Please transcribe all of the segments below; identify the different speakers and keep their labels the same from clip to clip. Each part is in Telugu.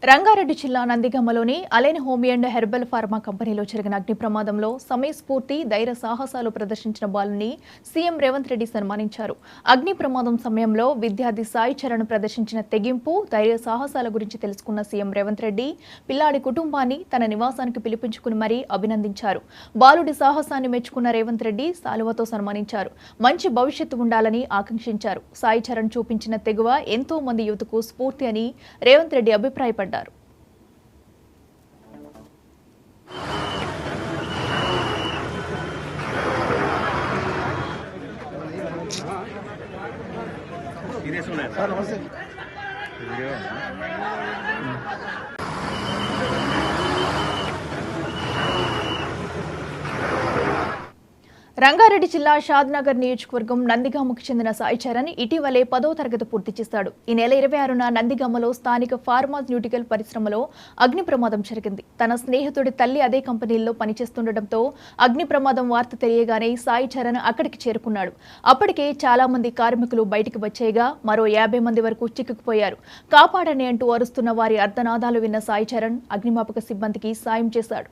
Speaker 1: రంగారెడ్డి జిల్లా నందిగామలోని Aline home and herbal pharma కంపెనీలో జరిగిన అగ్ని ప్రమాదంలో సమయస్ఫూర్తి ధైర్య సాహసాలు ప్రదర్శించిన బాలుని సీఎం రేవంత్ రెడ్డి సన్మానించారు. అగ్ని ప్రమాదం సమయంలో విద్యార్థి సాయి చరణ్ ప్రదర్శించిన తెగింపు, ధైర్య సాహసాల గురించి తెలుసుకున్న సీఎం రేవంత్ రెడ్డి పిల్లాడి కుటుంబాన్ని తన నివాసానికి పిలిపించుకుని మరీ అభినందించారు. బాలుడి సాహసాన్ని మెచ్చుకున్న రేవంత్ రెడ్డి శాలువతో సన్మానించారు. మంచి భవిష్యత్తు ఉండాలని ఆకాంక్షించారు. సాయి చరణ్ చూపించిన తెగువ ఎంతో మంది యువతకు స్ఫూర్తి అని రేవంత్ రెడ్డి అభిప్రాయపడ్డారు. రంగారెడ్డి జిల్లా షాద్నగర్ నియోజకవర్గం నందిగామకు చెందిన సాయి చరణ్ ఇటీవలే 10వ తరగతి పూర్తి చేశాడు. ఈ నెల 26న నందిగామలో స్థానిక ఫార్మాస్యూటికల్ పరిశ్రమలో అగ్ని ప్రమాదం జరిగింది. తన స్నేహితుడి తల్లి అదే కంపెనీల్లో పనిచేస్తుండటంతో అగ్ని ప్రమాదం వార్త తెలియగానే సాయి చరణ్ అక్కడికి చేరుకున్నాడు. అప్పటికే చాలా మంది కార్మికులు బయటికి వచ్చేయగా మరో 50 మంది వరకు చిక్కుకుపోయారు. కాపాడని అంటూ అరుస్తున్న వారి అర్ధనాదాలు విన్న సాయి చరణ్ అగ్నిమాపక సిబ్బందికి సాయం చేశాడు.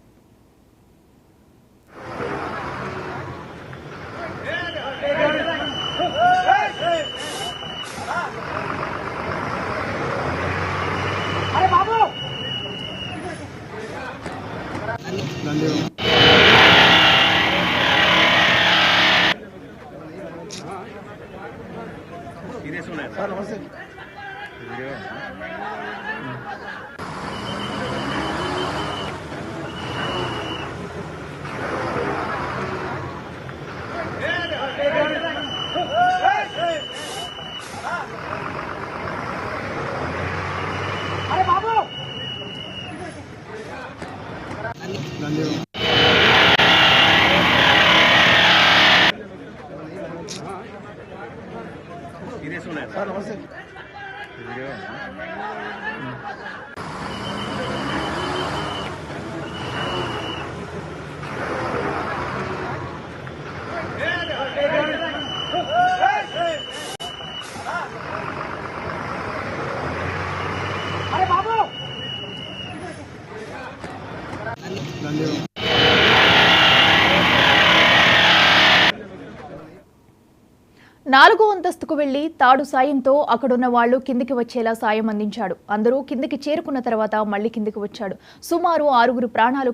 Speaker 1: నాలుగో అంతస్తుకు వెళ్లి తాడు సాయంతో అక్కడున్న వాళ్లు కిందికి వచ్చేలా సాయం అందించాడు. అందరూ కిందికి చేరుకున్న తర్వాత మళ్లీ కిందికి వచ్చాడు. సుమారు 6 ప్రాణాలు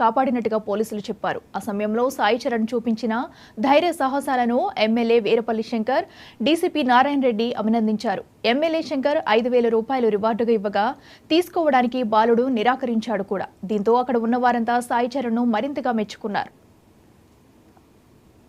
Speaker 1: కాపాడినట్టుగా పోలీసులు చెప్పారు. ఆ సమయంలో సాయి చరణ్ చూపించిన ధైర్య సాహసాలను ఎమ్మెల్యే వీరపల్లి శంకర్, డీసీపీ నారాయణ రెడ్డి అభినందించారు. ఎమ్మెల్యే శంకర్ 5,000 రూపాయలు రివార్డుగా ఇవ్వగా తీసుకోవడానికి బాలుడు నిరాకరించాడు కూడా. దీంతో అక్కడ ఉన్న వారంతా సాయి చరణ్ను మరింతగా మెచ్చుకున్నారు.